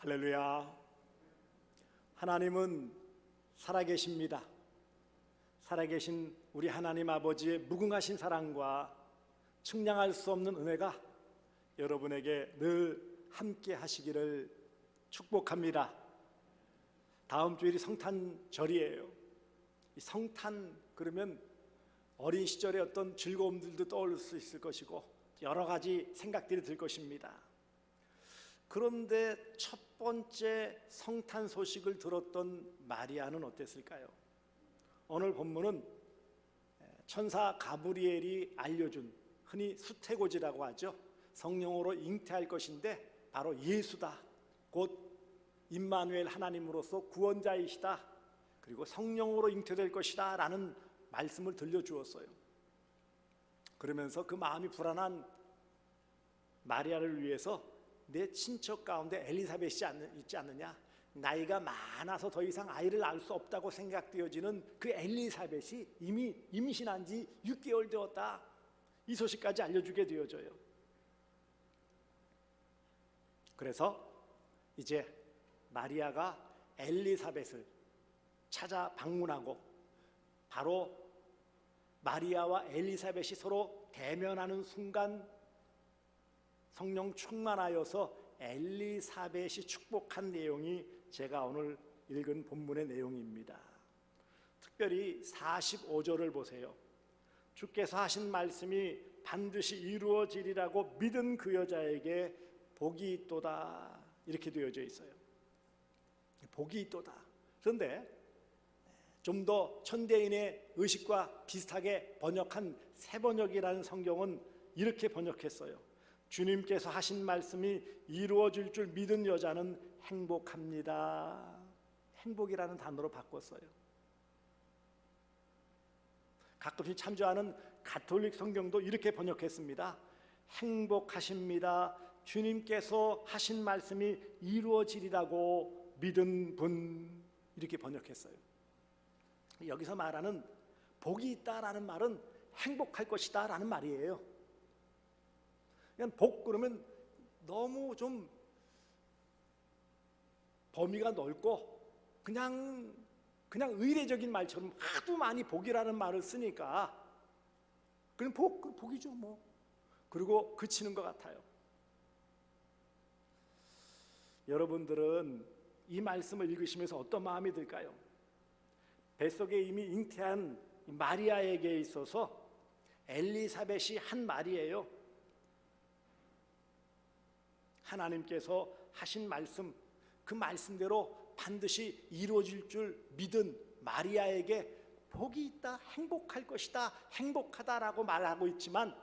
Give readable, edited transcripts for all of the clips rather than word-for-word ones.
할렐루야. 하나님은 살아계십니다. 살아계신 우리 하나님 아버지의 무궁하신 사랑과 측량할 수 없는 은혜가 여러분에게 늘 함께 하시기를 축복합니다. 다음 주일이 성탄절이에요. 이 성탄 그러면 어린 시절의 어떤 즐거움들도 떠올릴 수 있을 것이고 여러 가지 생각들이 들 것입니다. 그런데 첫 번째 성탄 소식을 들었던 마리아는 어땠을까요? 오늘 본문은 천사 가브리엘이 알려준, 흔히 수태고지라고 하죠, 성령으로 잉태할 것인데 바로 예수다, 곧 임마누엘 하나님으로서 구원자이시다, 그리고 성령으로 잉태될 것이다 라는 말씀을 들려주었어요. 그러면서 그 마음이 불안한 마리아를 위해서 내 친척 가운데 엘리사벳이 있지 않느냐, 나이가 많아서 더 이상 아이를 낳을 수 없다고 생각되어지는 그 엘리사벳이 이미 임신한 지 6개월 되었다, 이 소식까지 알려주게 되어져요. 그래서 이제 마리아가 엘리사벳을 찾아 방문하고 바로 마리아와 엘리사벳이 서로 대면하는 순간 성령 충만하여서 엘리사벳이 축복한 내용이 제가 오늘 읽은 본문의 내용입니다. 특별히 45절을 보세요. 주께서 하신 말씀이 반드시 이루어지리라고 믿은 그 여자에게 복이 있도다, 이렇게 되어져 있어요. 복이 있도다. 그런데 좀 더 천대인의 의식과 비슷하게 번역한 새번역이라는 성경은 이렇게 번역했어요. 주님께서 하신 말씀이 이루어질 줄 믿은 여자는 행복합니다. 행복이라는 단어로 바꿨어요. 가끔씩 참조하는 가톨릭 성경도 이렇게 번역했습니다. 행복하십니다. 주님께서 하신 말씀이 이루어지리라고 믿은 분, 이렇게 번역했어요. 여기서 말하는 복이 있다라는 말은 행복할 것이다 라는 말이에요. 그냥 복 그러면 너무 좀 범위가 넓고 그냥 의례적인 말처럼 하도 많이 복이라는 말을 쓰니까 그냥 복이죠 뭐, 그리고 그치는 것 같아요. 여러분들은 이 말씀을 읽으시면서 어떤 마음이 들까요? 뱃속에 이미 잉태한 마리아에게 있어서 엘리사벳이 한 말이에요. 하나님께서 하신 말씀, 그 말씀대로 반드시 이루어질 줄 믿은 마리아에게 복이 있다, 행복할 것이다, 행복하다라고 말하고 있지만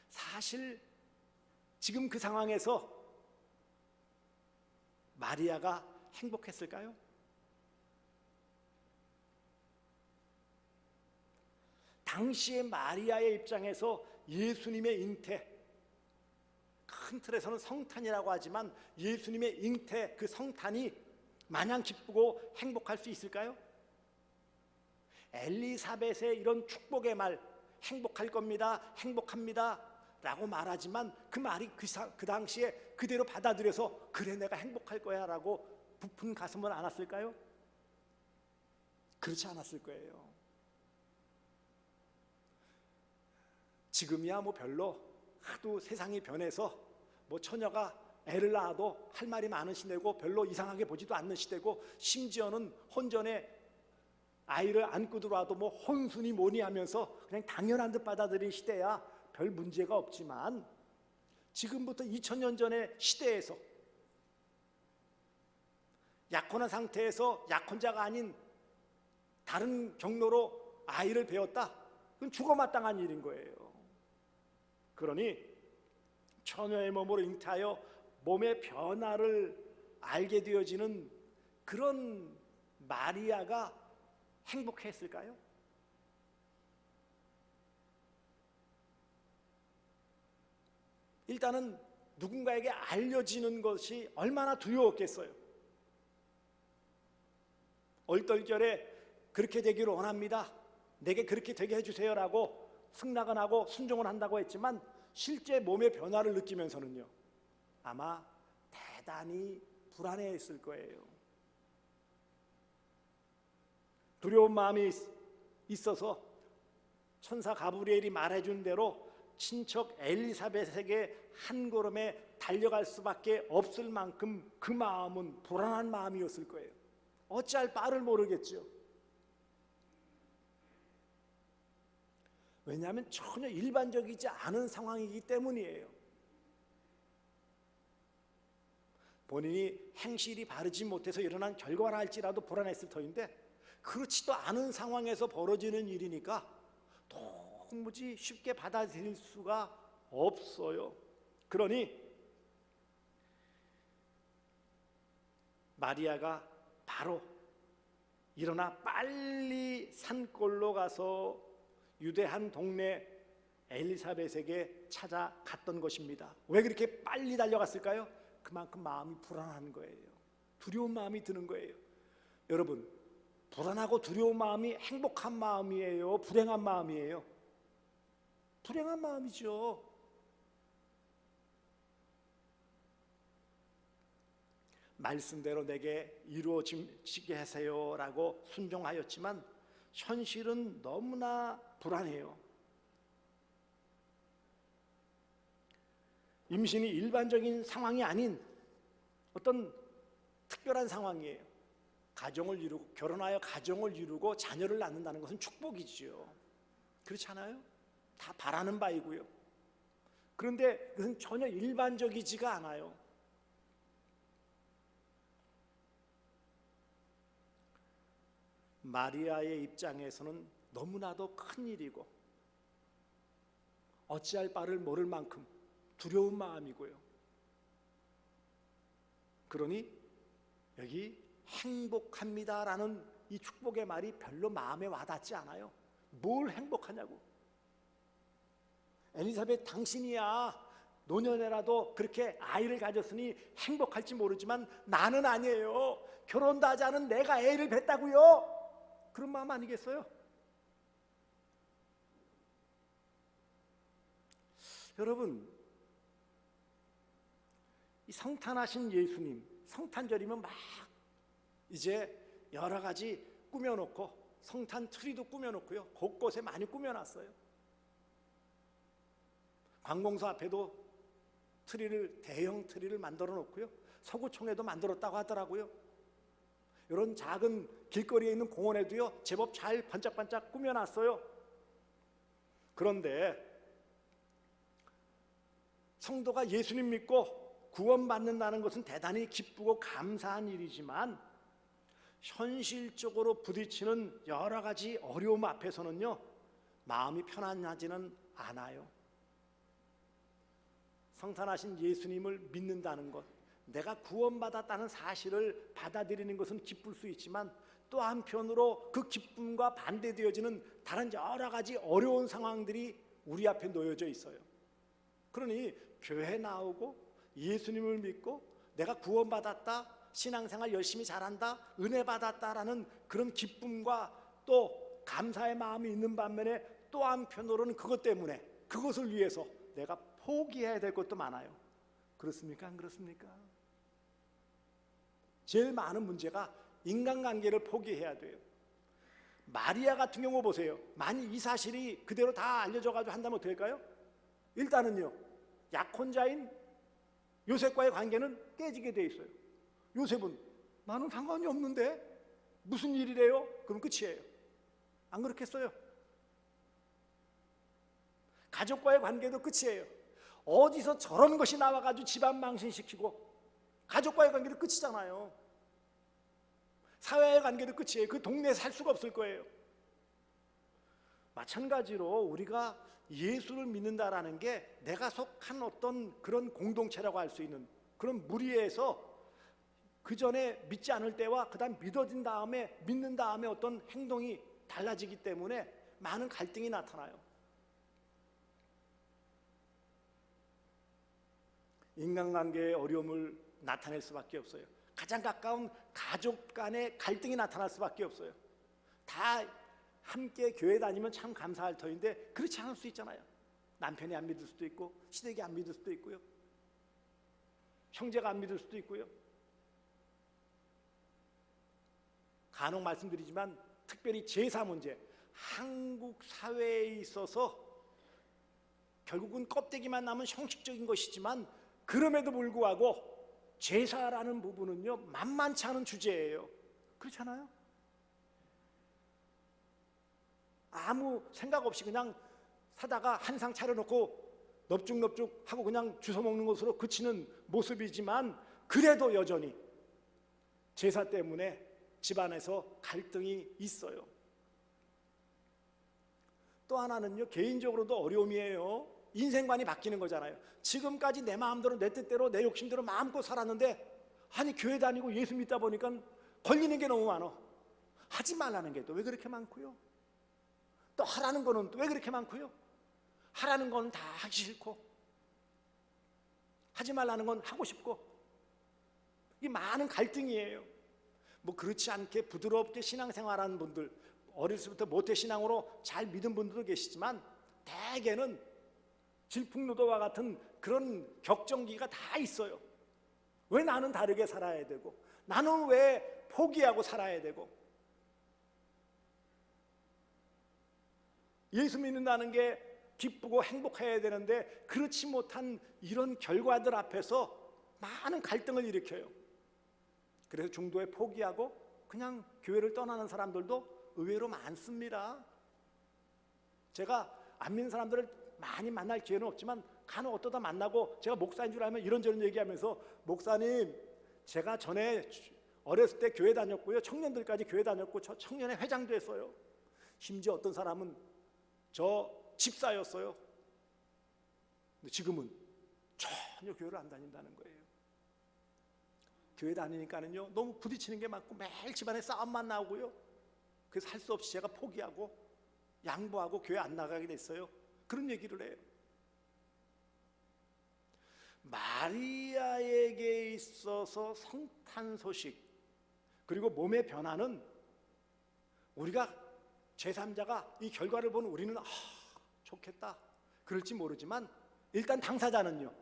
사실 지금 그 상황에서 마리아가 행복했을까요? 당시의 마리아의 입장에서 예수님의 잉태, 큰 틀에서는 성탄이라고 하지만 예수님의 잉태, 그 성탄이 마냥 기쁘고 행복할 수 있을까요? 엘리사벳의 이런 축복의 말, 행복할 겁니다, 행복합니다 라고 말하지만 그 말이 그 당시에 그대로 받아들여서 그래 내가 행복할 거야 라고 부푼 가슴은 않았을까요? 그렇지 않았을 거예요. 지금이야 뭐 별로, 하도 세상이 변해서 뭐 처녀가 애를 낳아도 할 말이 많은 시대고 별로 이상하게 보지도 않는 시대고, 심지어는 혼전에 아이를 안고 들어와도 뭐 혼순이 뭐니 하면서 그냥 당연한 듯 받아들인 시대야 별 문제가 없지만, 지금부터 2000년 전의 시대에서 약혼한 상태에서 약혼자가 아닌 다른 경로로 아이를 배웠다? 그건 죽어마땅한 일인 거예요. 그러니 처녀의 몸으로 잉태하여 몸의 변화를 알게 되어지는 그런 마리아가 행복했을까요? 일단은 누군가에게 알려지는 것이 얼마나 두려웠겠어요. 얼떨결에 그렇게 되기를 원합니다, 내게 그렇게 되게 해주세요 라고 승낙은 하고 순종을 한다고 했지만 실제 몸의 변화를 느끼면서는요, 아마 대단히 불안해했을 거예요. 두려운 마음이 있어서 천사 가브리엘이 말해준 대로 친척 엘리사벳에게 한 걸음에 달려갈 수밖에 없을 만큼 그 마음은 불안한 마음이었을 거예요. 어찌할 바를 모르겠죠. 왜냐하면 전혀 일반적이지 않은 상황이기 때문이에요. 본인이 행실이 바르지 못해서 일어난 결과라 할지라도 불안했을 터인데 그렇지도 않은 상황에서 벌어지는 일이니까 도무지 쉽게 받아들일 수가 없어요. 그러니 마리아가 바로 일어나 빨리 산골로 가서 유대 한 동네 엘리사벳에게 찾아갔던 것입니다. 왜 그렇게 빨리 달려갔을까요? 그만큼 마음이 불안한 거예요. 두려운 마음이 드는 거예요. 여러분, 불안하고 두려운 마음이 행복한 마음이에요? 불행한 마음이에요? 불행한 마음이죠. 말씀대로 내게 이루어지게 하세요 라고 순종하였지만 현실은 너무나 불안해요. 임신이 일반적인 상황이 아닌 어떤 특별한 상황이에요. 가정을 이루고 결혼하여 가정을 이루고 자녀를 낳는다는 것은 축복이지요. 그렇지 않아요? 다 바라는 바이고요. 그런데 그것은 전혀 일반적이지가 않아요. 마리아의 입장에서는 너무나도 큰 일이고 어찌할 바를 모를 만큼 두려운 마음이고요. 그러니 여기 행복합니다라는 이 축복의 말이 별로 마음에 와닿지 않아요. 뭘 행복하냐고. 엘리사벳 당신이야 노년에라도 그렇게 아이를 가졌으니 행복할지 모르지만 나는 아니에요. 결혼도 하지 않은 내가 애를 뱄다고요. 그런 마음 아니겠어요? 여러분, 이 성탄하신 예수님, 성탄절이면 막 이제 여러 가지 꾸며놓고 성탄 트리도 꾸며놓고요. 곳곳에 많이 꾸며놨어요. 관공서 앞에도 대형 트리를 만들어 놓고요. 서구청에도 만들었다고 하더라고요. 이런 작은 길거리에 있는 공원에도요 제법 잘 반짝반짝 꾸며놨어요. 그런데 성도가 예수님 믿고 구원받는다는 것은 대단히 기쁘고 감사한 일이지만 현실적으로 부딪히는 여러 가지 어려움 앞에서는요 마음이 편안하지는 않아요. 성탄하신 예수님을 믿는다는 것, 내가 구원받았다는 사실을 받아들이는 것은 기쁠 수 있지만 또 한편으로 그 기쁨과 반대되어지는 다른 여러 가지 어려운 상황들이 우리 앞에 놓여져 있어요. 그러니 교회 나오고 예수님을 믿고 내가 구원받았다, 신앙생활 열심히 잘한다, 은혜 받았다라는 그런 기쁨과 또 감사의 마음이 있는 반면에 또 한편으로는 그것 때문에 그것을 위해서 내가 포기해야 될 것도 많아요. 그렇습니까? 안 그렇습니까? 제일 많은 문제가 인간관계를 포기해야 돼요. 마리아 같은 경우 보세요. 만약 이 사실이 그대로 다 알려져가지고 한다면 어떻게 될까요? 일단은요 약혼자인 요셉과의 관계는 깨지게 돼 있어요. 요셉은 나는 상관이 없는데 무슨 일이래요? 그럼 끝이에요. 안 그렇겠어요? 가족과의 관계도 끝이에요. 어디서 저런 것이 나와가지고 집안 망신시키고 가족과의 관계도 끝이잖아요. 사회의 관계도 끝이에요. 그 동네에 살 수가 없을 거예요. 마찬가지로 우리가 예수를 믿는다라는 게 내가 속한 어떤 그런 공동체라고 할 수 있는 그런 무리에서 그 전에 믿지 않을 때와 그 다음 믿어진 다음에 믿는 다음에 어떤 행동이 달라지기 때문에 많은 갈등이 나타나요. 인간관계의 어려움을 나타낼 수밖에 없어요. 가장 가까운 가족 간의 갈등이 나타날 수밖에 없어요. 다 함께 교회 다니면 참 감사할 터인데 그렇지 않을 수 있잖아요. 남편이 안 믿을 수도 있고 시댁이 안 믿을 수도 있고요. 형제가 안 믿을 수도 있고요. 간혹 말씀드리지만 특별히 제사 문제, 한국 사회에 있어서 결국은 껍데기만 남은 형식적인 것이지만 그럼에도 불구하고 제사라는 부분은요 만만치 않은 주제예요. 그렇잖아요? 아무 생각 없이 그냥 사다가 한 상 차려놓고 넙죽넙죽 하고 그냥 주워 먹는 것으로 그치는 모습이지만 그래도 여전히 제사 때문에 집안에서 갈등이 있어요. 또 하나는요 개인적으로도 어려움이에요. 인생관이 바뀌는 거잖아요. 지금까지 내 마음대로 내 뜻대로 내 욕심대로 마음껏 살았는데 아니 교회 다니고 예수 믿다 보니까 걸리는 게 너무 많아. 하지 말라는 게 또 왜 그렇게 많고요. 또 하라는 거는 또 왜 그렇게 많고요. 하라는 건 다 하기 싫고 하지 말라는 건 하고 싶고 이 많은 갈등이에요. 뭐 그렇지 않게 부드럽게 신앙생활하는 분들 어렸을 때부터 모태신앙으로 잘 믿은 분들도 계시지만 대개는 질풍노도와 같은 그런 격정기가 다 있어요. 왜 나는 다르게 살아야 되고 나는 왜 포기하고 살아야 되고 예수 믿는다는 게 기쁘고 행복해야 되는데 그렇지 못한 이런 결과들 앞에서 많은 갈등을 일으켜요. 그래서 중도에 포기하고 그냥 교회를 떠나는 사람들도 의외로 많습니다. 제가 안 믿는 사람들을 많이 만날 기회는 없지만 간혹 어떠다 만나고 제가 목사인 줄 알면 이런저런 얘기하면서 목사님 제가 전에 어렸을 때 교회 다녔고요. 청년들까지 교회 다녔고 저 청년회 회장도 했어요. 심지어 어떤 사람은 저 집사였어요. 근데 지금은 전혀 교회를 안 다닌다는 거예요. 교회 다니니까는요 너무 부딪히는 게 많고 매일 집안에 싸움만 나오고요. 그래서 할 수 없이 제가 포기하고 양보하고 교회 안 나가게 됐어요. 그런 얘기를 해요. 마리아에게 있어서 성탄 소식 그리고 몸의 변화는 우리가 제3자가 이 결과를 보는 우리는 좋겠다 그럴지 모르지만 일단 당사자는요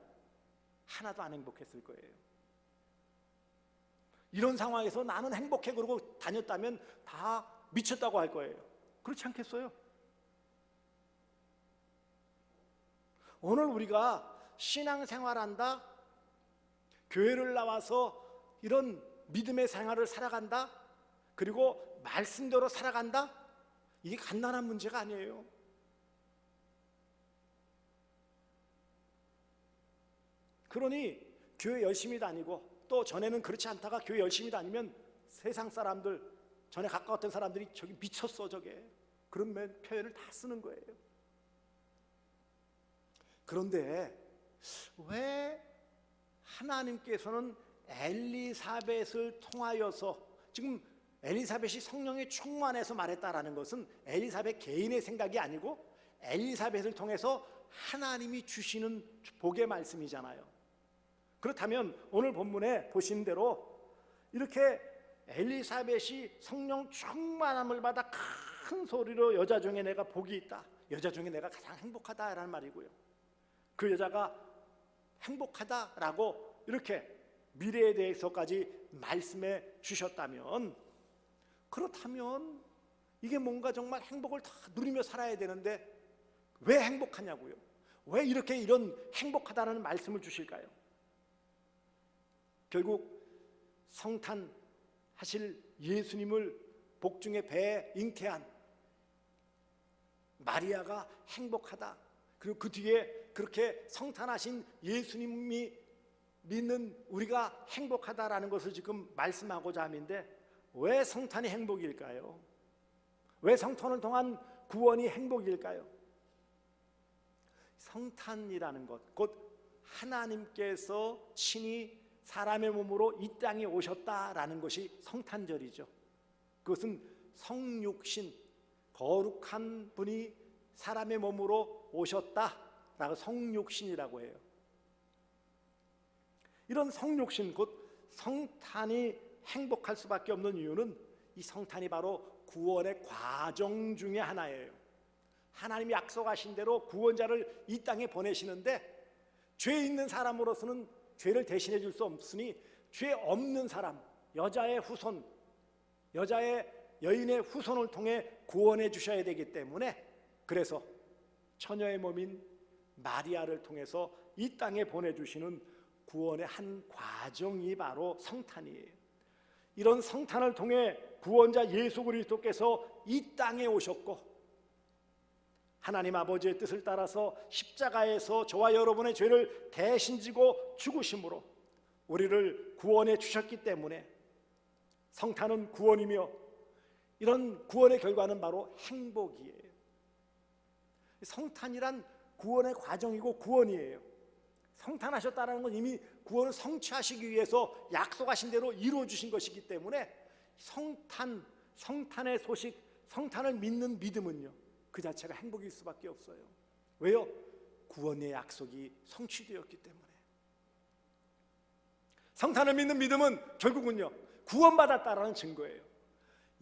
하나도 안 행복했을 거예요. 이런 상황에서 나는 행복해 그러고 다녔다면 다 미쳤다고 할 거예요. 그렇지 않겠어요? 오늘 우리가 신앙생활한다, 교회를 나와서 이런 믿음의 생활을 살아간다, 그리고 말씀대로 살아간다, 이게 간단한 문제가 아니에요. 그러니 교회 열심히 다니고 또 전에는 그렇지 않다가 교회 열심히 다니면 세상 사람들, 전에 가까웠던 사람들이 저기 미쳤어 저게 그런 표현을 다 쓰는 거예요. 그런데 왜 하나님께서는 엘리사벳을 통하여서 지금 엘리사벳이 성령의 충만해서 말했다라는 것은 엘리사벳 개인의 생각이 아니고 엘리사벳을 통해서 하나님이 주시는 복의 말씀이잖아요. 그렇다면 오늘 본문에 보신 대로 이렇게 엘리사벳이 성령 충만함을 받아 큰 소리로 여자 중에 내가 복이 있다, 여자 중에 내가 가장 행복하다라는 말이고요. 그 여자가 행복하다라고 이렇게 미래에 대해서까지 말씀해 주셨다면, 그렇다면 이게 뭔가 정말 행복을 다 누리며 살아야 되는데 왜 행복하냐고요? 왜 이렇게 이런 행복하다는 말씀을 주실까요? 결국 성탄하실 예수님을 복중의 배에 잉태한 마리아가 행복하다, 그리고 그 뒤에 그렇게 성탄하신 예수님이 믿는 우리가 행복하다라는 것을 지금 말씀하고자 함인데, 왜 성탄이 행복일까요? 왜 성탄을 통한 구원이 행복일까요? 성탄이라는 것, 곧 하나님께서 친히 사람의 몸으로 이 땅에 오셨다라는 것이 성탄절이죠. 그것은 성육신, 거룩한 분이 사람의 몸으로 오셨다라고 성육신이라고 해요. 이런 성육신, 곧 성탄이 행복할 수밖에 없는 이유는 이 성탄이 바로 구원의 과정 중에 하나예요. 하나님이 약속하신 대로 구원자를 이 땅에 보내시는데, 죄 있는 사람으로서는 죄를 대신해 줄 수 없으니 죄 없는 사람, 여자의 후손, 여인의 후손을 통해 구원해 주셔야 되기 때문에, 그래서 처녀의 몸인 마리아를 통해서 이 땅에 보내주시는 구원의 한 과정이 바로 성탄이에요. 이런 성탄을 통해 구원자 예수 그리스도께서 이 땅에 오셨고, 하나님 아버지의 뜻을 따라서 십자가에서 저와 여러분의 죄를 대신 지고 죽으심으로 우리를 구원해 주셨기 때문에 성탄은 구원이며, 이런 구원의 결과는 바로 행복이에요. 성탄이란 구원의 과정이고 구원이에요. 성탄하셨다는 건 이미 구원을 성취하시기 위해서 약속하신 대로 이루어 주신 것이기 때문에 성탄의 소식, 성탄을 믿는 믿음은요, 그 자체가 행복일 수밖에 없어요. 왜요? 구원의 약속이 성취되었기 때문에. 성탄을 믿는 믿음은 결국은요, 구원받았다라는 증거예요.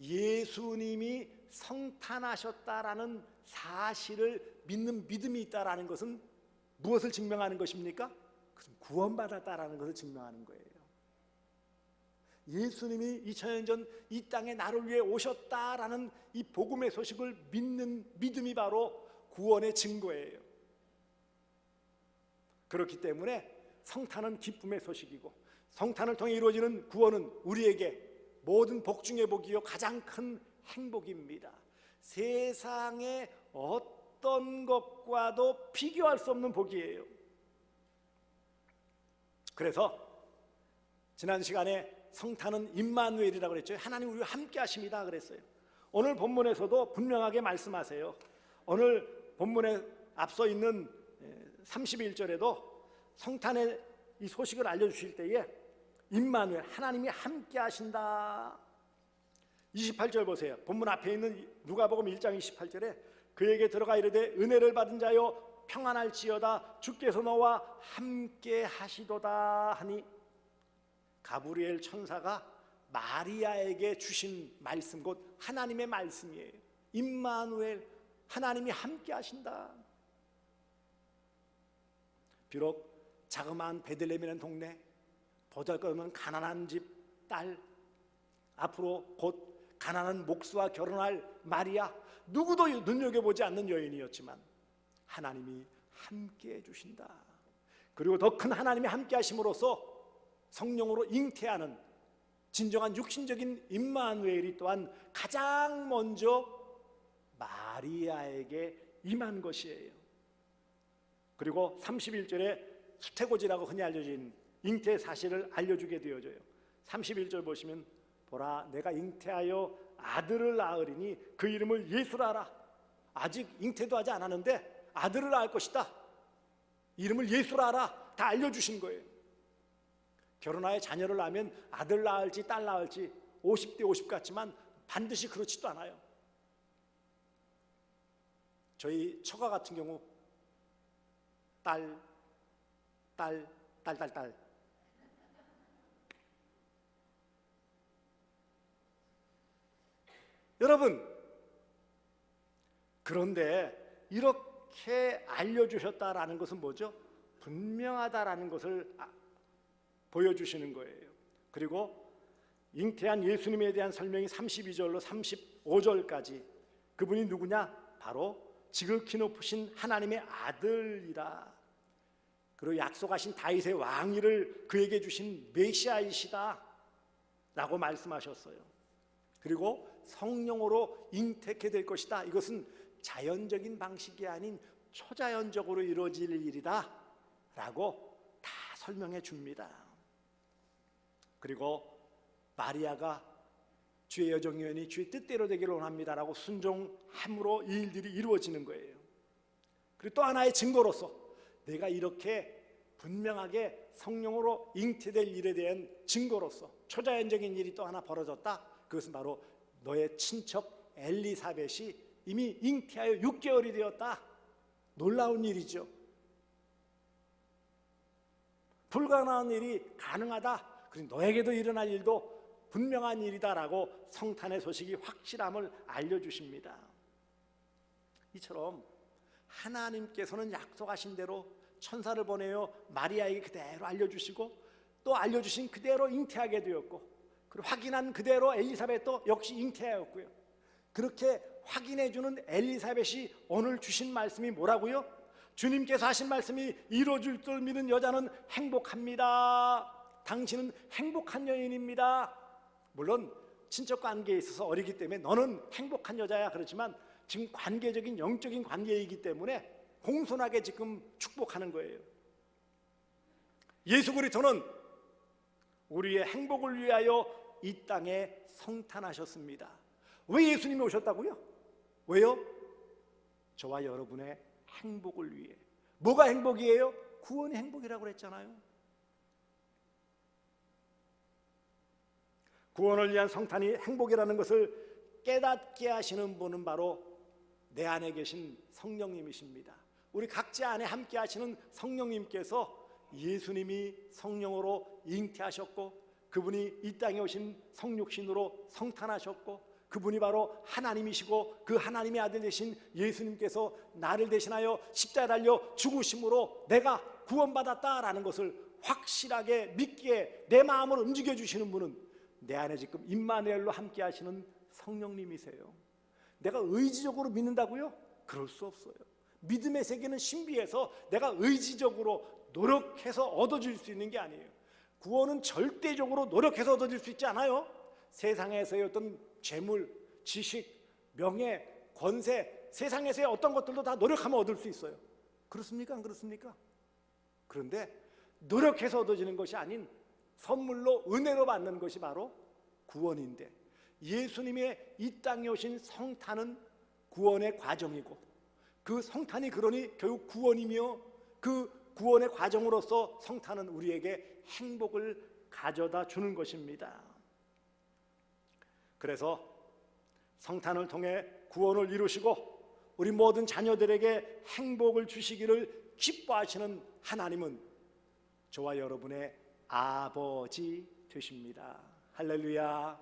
예수님이 성탄하셨다라는 사실을 믿는 믿음이 있다라는 것은 무엇을 증명하는 것입니까? 그것은 구원받았다라는 것을 증명하는 거예요. 예수님이 2000년 전 이 땅에 나를 위해 오셨다라는 이 복음의 소식을 믿는 믿음이 바로 구원의 증거예요. 그렇기 때문에 성탄은 기쁨의 소식이고, 성탄을 통해 이루어지는 구원은 우리에게 모든 복 중의 복이요 가장 큰 행복입니다. 세상의 어떤 것과도 비교할 수 없는 복이에요. 그래서 지난 시간에 성탄은 임마누엘이라고 그랬죠. 하나님 우리와 함께 하십니다 그랬어요. 오늘 본문에서도 분명하게 말씀하세요. 오늘 본문에 앞서 있는 31절에도 성탄의 이 소식을 알려주실 때에 임마누엘, 하나님이 함께 하신다. 28절 보세요. 본문 앞에 있는 누가복음 1장 28절에 그에게 들어가 이르되 은혜를 받은 자여 평안할지어다 주께서 너와 함께 하시도다 하니, 가브리엘 천사가 마리아에게 주신 말씀, 곧 하나님의 말씀이에요. 임마누엘, 하나님이 함께 하신다. 비록 자그마한 베들레헴이라는 동네, 보잘것없는 가난한 집 딸, 앞으로 곧 가난한 목수와 결혼할 마리아, 누구도 눈여겨보지 않는 여인이었지만 하나님이 함께해 주신다. 그리고 더 큰 하나님이 함께 하심으로써 성령으로 잉태하는 진정한 육신적인 임마누엘이 또한 가장 먼저 마리아에게 임한 것이에요. 그리고 31절에 수태고지라고 흔히 알려진 잉태 사실을 알려주게 되어져요. 31절 보시면 보라 내가 잉태하여 아들을 낳으리니 그 이름을 예수라 하라. 아직 잉태도 하지 않았는데 아들을 낳을 것이다. 이름을 예수라 하라. 다 알려주신 거예요. 결혼하여 자녀를 낳으면 아들 낳을지 딸 낳을지 50대 50 같지만 반드시 그렇지도 않아요. 저희 처가 같은 경우 딸. 여러분, 그런데 이렇게 알려주셨다라는 것은 뭐죠? 분명하다라는 것을 보여주시는 거예요. 그리고 잉태한 예수님에 대한 설명이 32절로 35절까지, 그분이 누구냐? 바로 지극히 높으신 하나님의 아들이라. 그리고 약속하신 다윗의 왕위를 그에게 주신 메시아이시다 라고 말씀하셨어요. 그리고 성령으로 잉태케 될 것이다. 이것은 자연적인 방식이 아닌 초자연적으로 이루어질 일이다 라고 다 설명해 줍니다. 그리고 마리아가 주의 여정이오니 주의 뜻대로 되기를 원합니다라고 순종함으로 이 일들이 이루어지는 거예요. 그리고 또 하나의 증거로서 내가 이렇게 분명하게 성령으로 잉태될 일에 대한 증거로서 초자연적인 일이 또 하나 벌어졌다. 그것은 바로 너의 친척 엘리사벳이 이미 잉태하여 6개월이 되었다. 놀라운 일이죠. 불가능한 일이 가능하다. 그리고 너에게도 일어날 일도 분명한 일이다라고 성탄의 소식이 확실함을 알려주십니다. 이처럼 하나님께서는 약속하신 대로 천사를 보내어 마리아에게 그대로 알려주시고 또 알려주신 그대로 잉태하게 되었고, 그리고 확인한 그대로 엘리사벳도 역시 잉태하였고요. 그렇게 확인해주는 엘리사벳이 오늘 주신 말씀이 뭐라고요? 주님께서 하신 말씀이 이루어질 줄 믿는 여자는 행복합니다. 당신은 행복한 여인입니다. 물론 친척 관계에 있어서 어리기 때문에 너는 행복한 여자야 그렇지만 지금 관계적인 영적인 관계이기 때문에 공손하게 지금 축복하는 거예요. 예수 그리스도는 우리의 행복을 위하여 이 땅에 성탄하셨습니다. 왜 예수님이 오셨다고요? 왜요? 저와 여러분의 행복을 위해. 뭐가 행복이에요? 구원이 행복이라고 그랬잖아요. 구원을 위한 성탄이 행복이라는 것을 깨닫게 하시는 분은 바로 내 안에 계신 성령님이십니다. 우리 각자 안에 함께 하시는 성령님께서 예수님이 성령으로 잉태하셨고 그분이 이 땅에 오신 성육신으로 성탄하셨고 그분이 바로 하나님이시고 그 하나님의 아들 되신 예수님께서 나를 대신하여 십자가에 달려 죽으심으로 내가 구원받았다라는 것을 확실하게 믿기에 내 마음을 움직여 주시는 분은 내 안에 지금 임마누엘로 함께 하시는 성령님이세요. 내가 의지적으로 믿는다고요? 그럴 수 없어요. 믿음의 세계는 신비해서 내가 의지적으로 노력해서 얻어질 수 있는 게 아니에요. 구원은 절대적으로 노력해서 얻어질 수 있지 않아요. 세상에서의 어떤 재물, 지식, 명예, 권세, 세상에서의 어떤 것들도 다 노력하면 얻을 수 있어요. 그렇습니까? 안 그렇습니까? 그런데 노력해서 얻어지는 것이 아닌 선물로 은혜로 받는 것이 바로 구원인데 예수님의 이 땅에 오신 성탄은 구원의 과정이고 그 성탄이 그러니 결국 구원이며 그 구원의 과정으로서 성탄은 우리에게 행복을 가져다 주는 것입니다. 그래서 성탄을 통해 구원을 이루시고 우리 모든 자녀들에게 행복을 주시기를 기뻐하시는 하나님은 저와 여러분의 아버지 되십니다. 할렐루야.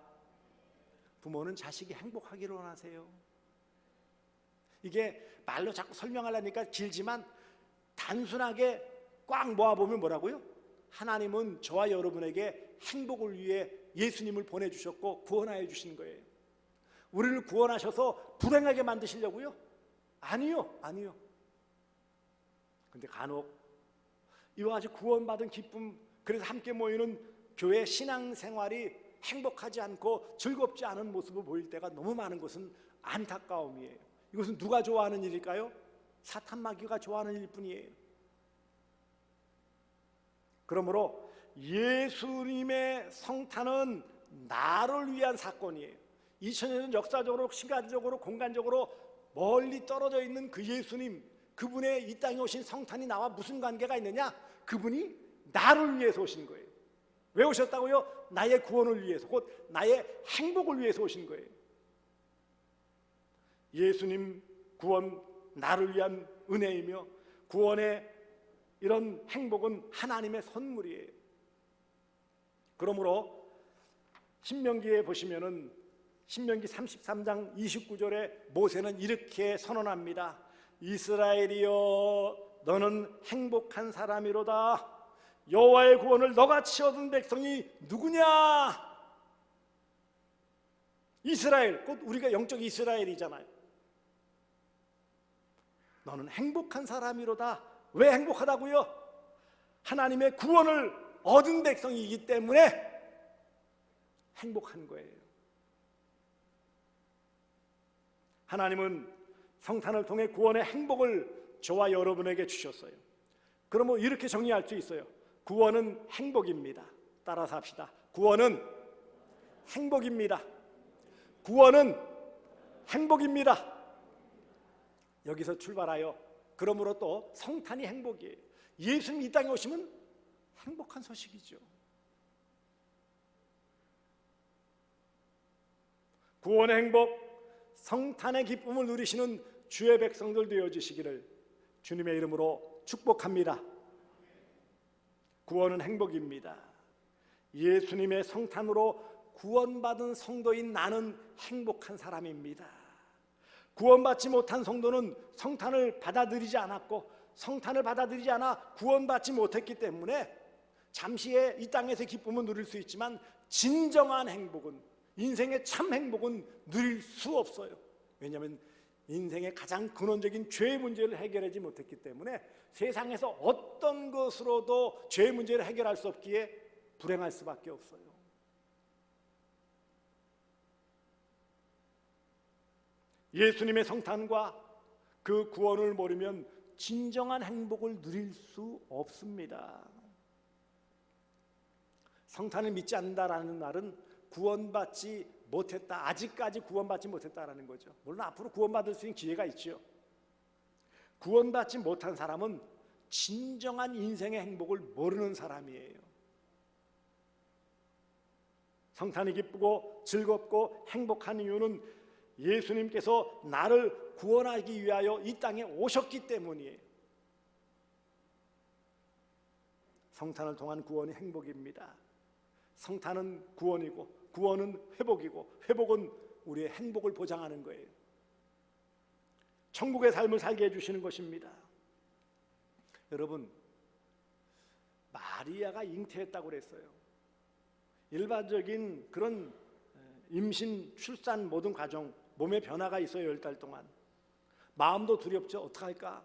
부모는 자식이 행복하기를 원하세요. 이게 말로 자꾸 설명하려니까 길지만 단순하게 꽉 모아보면 뭐라고요? 하나님은 저와 여러분에게 행복을 위해 예수님을 보내주셨고 구원하여 주신 거예요. 우리를 구원하셔서 불행하게 만드시려고요? 아니요. 근데 간혹 이와 같이 구원받은 기쁨, 그래서 함께 모이는 교회 신앙생활이 행복하지 않고 즐겁지 않은 모습을 보일 때가 너무 많은 것은 안타까움이에요. 이것은 누가 좋아하는 일일까요? 사탄 마귀가 좋아하는 일뿐이에요. 그러므로 예수님의 성탄은 나를 위한 사건이에요. 2000년 역사적으로, 시간적으로, 공간적으로 멀리 떨어져 있는 그 예수님, 그분의 이 땅에 오신 성탄이 나와 무슨 관계가 있느냐? 그분이 나를 위해서 오신 거예요. 왜 오셨다고요? 나의 구원을 위해서, 곧 나의 행복을 위해서 오신 거예요. 예수님 구원, 나를 위한 은혜이며 구원의 이런 행복은 하나님의 선물이에요. 그러므로 신명기에 보시면은 신명기 33장 29절에 모세는 이렇게 선언합니다. 이스라엘이여 너는 행복한 사람이로다. 여호와의 구원을 너같이 얻은 백성이 누구냐? 이스라엘, 곧 우리가 영적 이스라엘이잖아요. 너는 행복한 사람이로다. 왜 행복하다고요? 하나님의 구원을 얻은 백성이기 때문에 행복한 거예요. 하나님은 성탄을 통해 구원의 행복을 저와 여러분에게 주셨어요. 그러면 이렇게 정리할 수 있어요. 구원은 행복입니다. 따라서 합시다. 구원은 행복입니다. 구원은 행복입니다. 여기서 출발하여 그러므로 또 성탄이 행복이에요. 예수님 이 땅에 오시면 행복한 소식이죠. 구원의 행복, 성탄의 기쁨을 누리시는 주의 백성들 되어주시기를 주님의 이름으로 축복합니다. 구원은 행복입니다. 예수님의 성탄으로 구원받은 성도인 나는 행복한 사람입니다. 구원받지 못한 성도는 성탄을 받아들이지 않았고 성탄을 받아들이지 않아 구원받지 못했기 때문에 잠시의 이 땅에서 기쁨은 누릴 수 있지만 진정한 행복은, 인생의 참 행복은 누릴 수 없어요. 왜냐하면 인생의 가장 근원적인 죄 문제를 해결하지 못했기 때문에 세상에서 어떤 것으로도 죄 문제를 해결할 수 없기에 불행할 수밖에 없어요. 예수님의 성탄과 그 구원을 모르면 진정한 행복을 누릴 수 없습니다. 성탄을 믿지 않는다라는 말은 구원받지 못했다, 아직까지 구원받지 못했다라는 거죠. 물론 앞으로 구원받을 수 있는 기회가 있죠. 구원받지 못한 사람은 진정한 인생의 행복을 모르는 사람이에요. 성탄이 기쁘고 즐겁고 행복한 이유는 예수님께서 나를 구원하기 위하여 이 땅에 오셨기 때문이에요. 성탄을 통한 구원이 행복입니다. 성탄은 구원이고 구원은 회복이고 회복은 우리의 행복을 보장하는 거예요. 천국의 삶을 살게 해주시는 것입니다. 여러분, 마리아가 잉태했다고 그랬어요. 일반적인 그런 임신, 출산 모든 과정, 몸에 변화가 있어요. 10달 동안. 마음도 두렵죠. 어떡할까?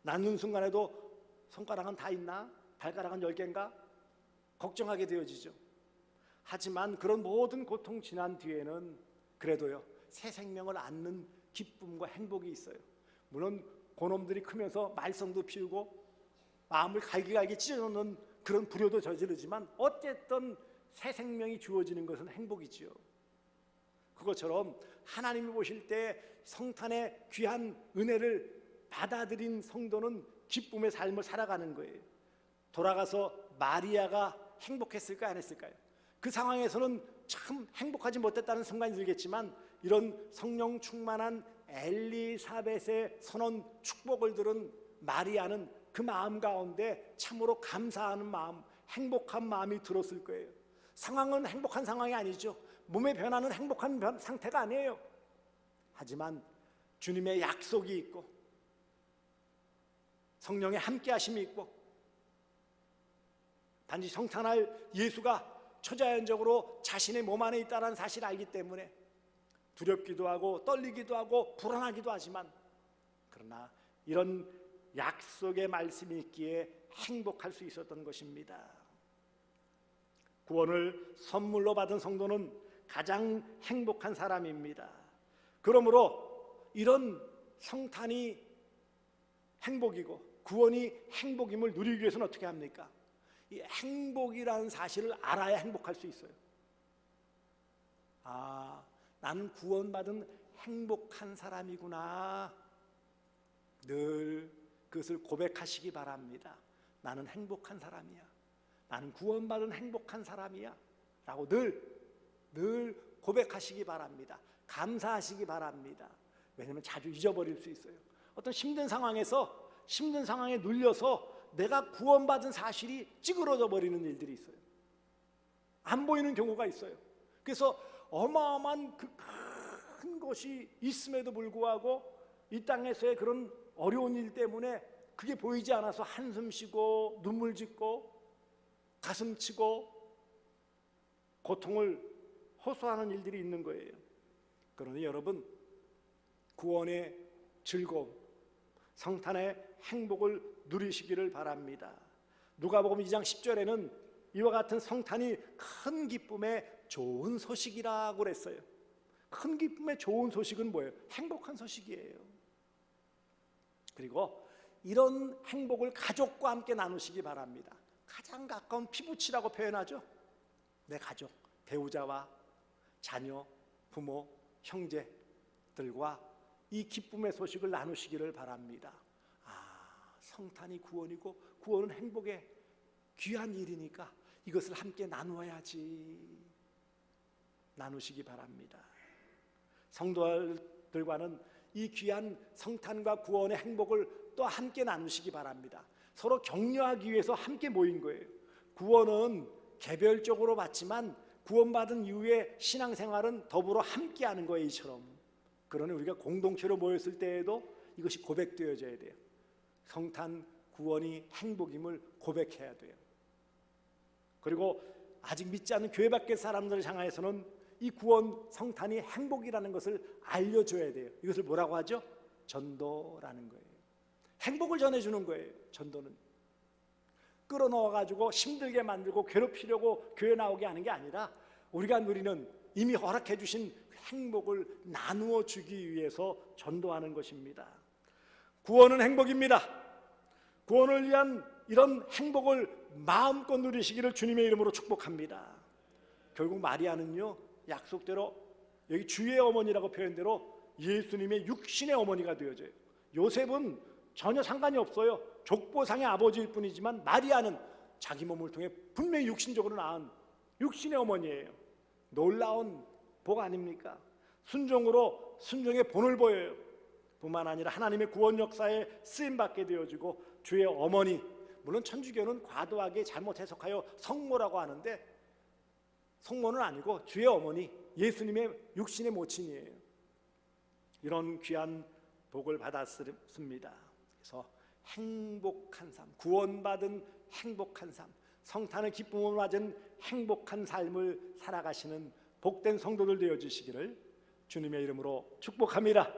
낳는 순간에도 손가락은 다 있나? 발가락은 10개인가? 걱정하게 되어지죠. 하지만 그런 모든 고통 지난 뒤에는 그래도요, 새 생명을 안는 기쁨과 행복이 있어요. 물론 고놈들이 크면서 말썽도 피우고 마음을 갈기갈기 찢어놓는 그런 불효도 저지르지만 어쨌든 새 생명이 주어지는 것은 행복이지요. 그것처럼 하나님이 보실 때 성탄의 귀한 은혜를 받아들인 성도는 기쁨의 삶을 살아가는 거예요. 돌아가서 마리아가 행복했을까요? 안 했을까요? 그 상황에서는 참 행복하지 못했다는 순간이 들겠지만 이런 성령 충만한 엘리사벳의 선언 축복을 들은 마리아는 그 마음 가운데 참으로 감사하는 마음, 행복한 마음이 들었을 거예요. 상황은 행복한 상황이 아니죠. 몸의 변화는 행복한 상태가 아니에요. 하지만 주님의 약속이 있고 성령의 함께하심이 있고 단지 성탄할 예수가 초자연적으로 자신의 몸 안에 있다는 사실을 알기 때문에 두렵기도 하고 떨리기도 하고 불안하기도 하지만 그러나 이런 약속의 말씀이 있기에 행복할 수 있었던 것입니다. 구원을 선물로 받은 성도는 가장 행복한 사람입니다. 그러므로 이런 성탄이 행복이고 구원이 행복임을 누리기 위해서는 어떻게 합니까? 이 행복이라는 사실을 알아야 행복할 수 있어요. 아, 나는 구원받은 행복한 사람이구나. 늘 그것을 고백하시기 바랍니다. 나는 행복한 사람이야. 나는 구원받은 행복한 사람이야. 라고 늘 고백하시기 바랍니다. 감사하시기 바랍니다. 왜냐하면 자주 잊어버릴 수 있어요. 어떤 힘든 상황에 눌려서 내가 구원받은 사실이 찌그러져 버리는 일들이 있어요. 안 보이는 경우가 있어요. 그래서 어마어마한 그 큰 것이 있음에도 불구하고 이 땅에서의 그런 어려운 일 때문에 그게 보이지 않아서 한숨 쉬고 눈물 짓고 가슴 치고 고통을 호소하는 일들이 있는 거예요. 그러니 여러분, 구원의 즐거움, 성탄의 행복을 누리시기를 바랍니다. 누가복음 2장 10절에는 이와 같은 성탄이 큰 기쁨의 좋은 소식이라고 그랬어요. 큰 기쁨의 좋은 소식은 뭐예요? 행복한 소식이에요. 그리고 이런 행복을 가족과 함께 나누시기 바랍니다. 가장 가까운 피부치라고 표현하죠. 내 가족, 배우자와 자녀, 부모, 형제들과 이 기쁨의 소식을 나누시기를 바랍니다. 아, 성탄이 구원이고 구원은 행복의 귀한 일이니까 이것을 함께 나누어야지. 나누시기 바랍니다. 성도들과는 이 귀한 성탄과 구원의 행복을 또 함께 나누시기 바랍니다. 서로 격려하기 위해서 함께 모인 거예요. 구원은 개별적으로 받지만 구원받은 이후에 신앙생활은 더불어 함께하는 거예요. 이처럼. 그러니 우리가 공동체로 모였을 때에도 이것이 고백되어져야 돼요. 성탄 구원이 행복임을 고백해야 돼요. 그리고 아직 믿지 않는 교회 밖의 사람들을 향해서는 이 구원 성탄이 행복이라는 것을 알려줘야 돼요. 이것을 뭐라고 하죠? 전도라는 거예요. 행복을 전해주는 거예요. 전도는 끌어넣어가지고 힘들게 만들고 괴롭히려고 교회 나오게 하는 게 아니라 우리가 누리는 이미 허락해 주신 행복을 나누어 주기 위해서 전도하는 것입니다. 구원은 행복입니다. 구원을 위한 이런 행복을 마음껏 누리시기를 주님의 이름으로 축복합니다. 결국 마리아는요, 약속대로 여기 주의 어머니라고 표현대로 예수님의 육신의 어머니가 되어져요. 요셉은 전혀 상관이 없어요. 족보상의 아버지일 뿐이지만 마리아는 자기 몸을 통해 분명히 육신적으로 낳은 육신의 어머니예요. 놀라운 복 아닙니까? 순종으로 순종의 본을 보여요. 뿐만 아니라 하나님의 구원 역사에 쓰임받게 되어지고 주의 어머니, 물론 천주교는 과도하게 잘못 해석하여 성모라고 하는데 성모는 아니고 주의 어머니, 예수님의 육신의 모친이에요. 이런 귀한 복을 받았습니다. 그래서 행복한 삶, 구원받은 행복한 삶, 성탄의 기쁨을 맞은 행복한 삶을 살아가시는 복된 성도들 되어주시기를 주님의 이름으로 축복합니다.